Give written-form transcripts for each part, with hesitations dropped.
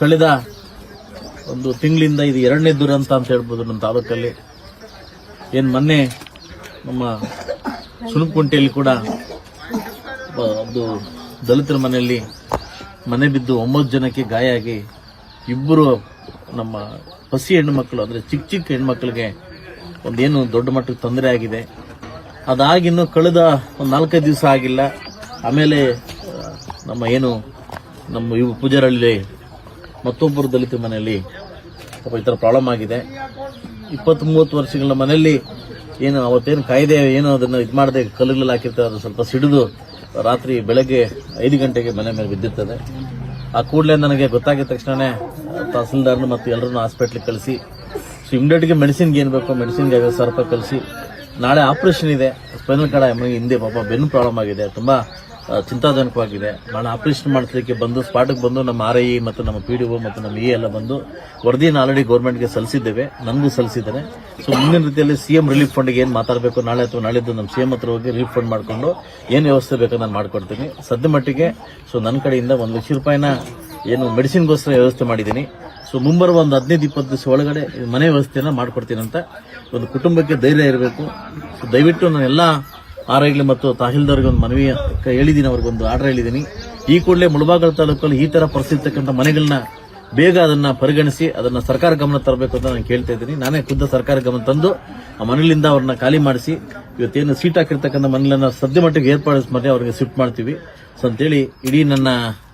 ಕಳೆದ ಒಂದು ತಿಂಗಳಿಂದ ಇದು ಎರಡನೇ ದುರಂತ ಅಂತ ಹೇಳ್ಬೋದು ನಮ್ಮ ತಾಲೂಕಲ್ಲಿ. ಏನು ಮೊನ್ನೆ ನಮ್ಮ ಸುಣಕುಂಟೆಯಲ್ಲಿ ಕೂಡ ಒಂದು ದಲಿತರ ಮನೆಯಲ್ಲಿ ಮನೆ ಬಿದ್ದು 9 ಜನಕ್ಕೆ ಗಾಯ ಆಗಿ ಇಬ್ಬರು ನಮ್ಮ ಹಸಿ ಹೆಣ್ಣುಮಕ್ಕಳು ಅಂದರೆ ಚಿಕ್ಕ ಚಿಕ್ಕ ಹೆಣ್ಮಕ್ಳಿಗೆ ಒಂದೇನು ದೊಡ್ಡ ಮಟ್ಟಕ್ಕೆ ತೊಂದರೆ ಆಗಿದೆ. ಅದಾಗಿನ್ನು ಕಳೆದ ಒಂದು 4-5 ದಿವಸ ಆಗಿಲ್ಲ. ಆಮೇಲೆ ನಮ್ಮ ಇವು ಪೂಜಾರಳ್ಳಿ ಮತ್ತೊಬ್ಬರು ದಲಿತ ಮನೆಯಲ್ಲಿ ಈ ಥರ ಪ್ರಾಬ್ಲಮ್ ಆಗಿದೆ. 20-30 ವರ್ಷಗಳ ಮನೆಯಲ್ಲಿ ಏನು ಅವತ್ತೇನು ಕಾಯ್ದೆ ಏನು ಅದನ್ನು ಇದು ಮಾಡದೆ ಕಲ್ಲುಗಳಲ್ಲಿ ಹಾಕಿರ್ತಾರೆ, ಅದು ಸ್ವಲ್ಪ ಸಿಡಿದು ರಾತ್ರಿ ಬೆಳಗ್ಗೆ 5 ಗಂಟೆಗೆ ಮನೆ ಮೇಲೆ ಬಿದ್ದಿರ್ತದೆ. ಆ ಕೂಡಲೇ ನನಗೆ ಗೊತ್ತಾಗಿದ ತಕ್ಷಣ ತಹಸೀಲ್ದಾರ್ನು ಮತ್ತು ಎಲ್ಲರನ್ನು ಹಾಸ್ಪಿಟ್ಲಿಗೆ ಕಳಿಸಿ ಇಮಿಡಿಯೇಟ್ಗೆ ಮೆಡಿಸಿನ್ಗೆ ಏನು ಬೇಕೋ ಮೆಡಿಸಿನ್ಗೆ 50,000 ರೂಪಾಯಿ ಕಳಿಸಿ, ನಾಳೆ ಆಪರೇಷನ್ ಇದೆ, ಸ್ಪೈನಲ್ ಕಾರ್ಡ್ ಎಮ್ಮೆಗೆ ಹಿಂದೆ ಪಾಪ ಬೆನ್ನು ಪ್ರಾಬ್ಲಮ್ ಆಗಿದೆ, ತುಂಬಾ ಚಿಂತಾಜನಕವಾಗಿದೆ. ನಾಳೆ ಆಪರೇಷನ್ ಮಾಡಿಸಲಿಕ್ಕೆ ಬಂದು ಸ್ಪಾಟ್ಗೆ ಬಂದು ನಮ್ಮ RI ಮತ್ತು ನಮ್ಮ PDO ಮತ್ತು ನಮ್ಮ ಎಲ್ಲ ಬಂದು ವರದಿಯನ್ನು ಆಲ್ರೆಡಿ ಗೌರ್ಮೆಂಟ್ಗೆ ಸಲ್ಲಿಸಿದ್ದೇವೆ, ನನಗೂ ಸಲ್ಲಿಸಿದ್ದೇನೆ. ಸೊ ಮುಂದಿನ ರೀತಿಯಲ್ಲಿ CM ರಿಲೀಫ್ ಫಂಡ್ಗೆ ಏನು ಮಾತಾಡಬೇಕು ನಾಳೆ ಅಥವಾ ನಾಳಿದ್ದು ನಮ್ಮ CM ಹತ್ರ ಹೋಗಿ ರಿಲೀಫ್ ಫಂಡ್ ಮಾಡಿಕೊಂಡು ಏನು ವ್ಯವಸ್ಥೆ ಬೇಕೋ ನಾನು ಮಾಡ್ಕೊಡ್ತೀನಿ. ಸದ್ಯ ಮಟ್ಟಿಗೆ ಸೊ ನನ್ನ ಕಡೆಯಿಂದ 1 ಲಕ್ಷ ರೂಪಾಯಿನ ಏನು ಮೆಡಿಸಿನ್ಗೋಸ್ಕರ ವ್ಯವಸ್ಥೆ ಮಾಡಿದ್ದೀನಿ. ಸೊ ಮುಂಬರುವ ಒಂದು 15-20 ದಿವಸ ಒಳಗಡೆ ಮನೆ ವ್ಯವಸ್ಥೆಯನ್ನು ಮಾಡ್ಕೊಡ್ತೀನಿ ಅಂತ. ಒಂದು ಕುಟುಂಬಕ್ಕೆ ಧೈರ್ಯ ಇರಬೇಕು. ಸೊ ದಯವಿಟ್ಟು ನಾನು ಎಲ್ಲ RIಗಳು ಮತ್ತು ತಹಸೀಲ್ದಾರ್ಗೆ ಒಂದು ಮನವಿ ಹೇಳಿದ್ದೀನಿ, ಅವ್ರಿಗೊಂದು ಆರ್ಡರ್ ಹೇಳಿದ್ದೀನಿ. ಈ ಕೂಡಲೇ ಮುಳಬಾಗಿಲು ತಾಲೂಕಲ್ಲಿ ಈ ತರ ಪರಿಸ್ಥಿತಿ ಇರ್ತಕ್ಕಂಥ ಮನೆಗಳನ್ನ ಬೇಗ ಅದನ್ನ ಪರಿಗಣಿಸಿ ಅದನ್ನ ಸರ್ಕಾರ ಗಮನ ತರಬೇಕು ಅಂತ ನಾನು ಕೇಳ್ತಾ ಇದ್ದೀನಿ. ನಾನೇ ಖುದ್ದು ಸರ್ಕಾರ ಗಮನ ತಂದು ಆ ಮನೆಗಳಿಂದ ಅವ್ರನ್ನ ಖಾಲಿ ಮಾಡಿಸಿ ಇವತ್ತೇನು ಸೀಟ್ ಹಾಕಿರ್ತಕ್ಕಂಥ ಮನೆಗಳನ್ನ ಸದ್ಯ ಮಟ್ಟಿಗೆ ಏರ್ಪಾಡಿಸಿ ಮತ್ತೆ ಅವರಿಗೆ ಶಿಫ್ಟ್ ಮಾಡ್ತೀವಿ. ಸೊ ಅಂತೇಳಿ ಇಡೀ ನನ್ನ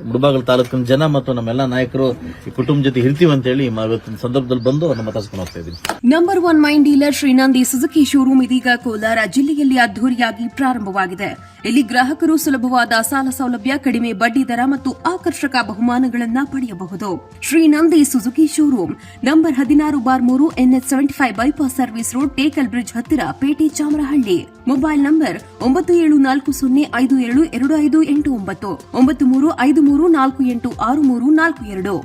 ಮುಳಬಾಗಿಲು ತಾಲೂಕಿನ ಜನ ಮತ್ತು ನಮ್ಮೆಲ್ಲ ನಾಯಕರು ಈ ಕುಟುಂಬ ಜೊತೆ ಇರ್ತೀವಿ ಅಂತೇಳಿ ಇವತ್ತಿನ ಸಂದರ್ಭದಲ್ಲಿ ಬಂದು ಅವ್ರನ್ನ ಮಾತಾಡ್ಸ್ಕೊಂಡು ಹೋಗ್ತಾ ಇದ್ದೀನಿ. Number 1 main dealer Srinandi Suzuki showroom ಇದೀಗ ಕೋಲಾರ ಜಿಲ್ಲೆಯಲ್ಲಿ ಅದ್ದೂರಿಯಾಗಿ ಪ್ರಾರಂಭವಾಗಿದೆ. ಇಲ್ಲಿ ಗ್ರಾಹಕರು ಸುಲಭವಾದ ಸಾಲ ಸೌಲಭ್ಯ, ಕಡಿಮೆ ಬಡ್ಡಿ ದರ ಮತ್ತು ಆಕರ್ಷಕ ಬಹುಮಾನಗಳನ್ನು ಪಡೆಯಬಹುದು. Srinandi Suzuki showroom number 16/3 NH 75 bypass service road, Tekal bridge ಹತ್ತಿರ, ಪೇಟೆ, ಚಾಮರಹಳ್ಳಿ. Mobile number 9740525289 9353486342.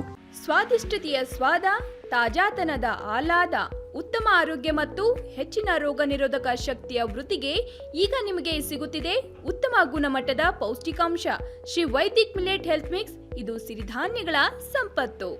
ಸ್ವಾದಿಷ್ಟತೆಯ ಸ್ವಾದ, ತಾಜಾತನದ ಆಹ್ಲಾದ, ಉತ್ತಮ ಆರೋಗ್ಯ ಮತ್ತು ಹೆಚ್ಚಿನ ರೋಗ ನಿರೋಧಕ ಶಕ್ತಿಯ ವೃದ್ಧಿಗೆ ಈಗ ನಿಮಗೆ ಸಿಗುತ್ತಿದೆ ಉತ್ತಮ ಗುಣಮಟ್ಟದ ಪೌಷ್ಟಿಕಾಂಶ Shri Vaidik millet health mix. ಇದು ಸಿರಿಧಾನ್ಯಗಳ ಸಂಪತ್ತು.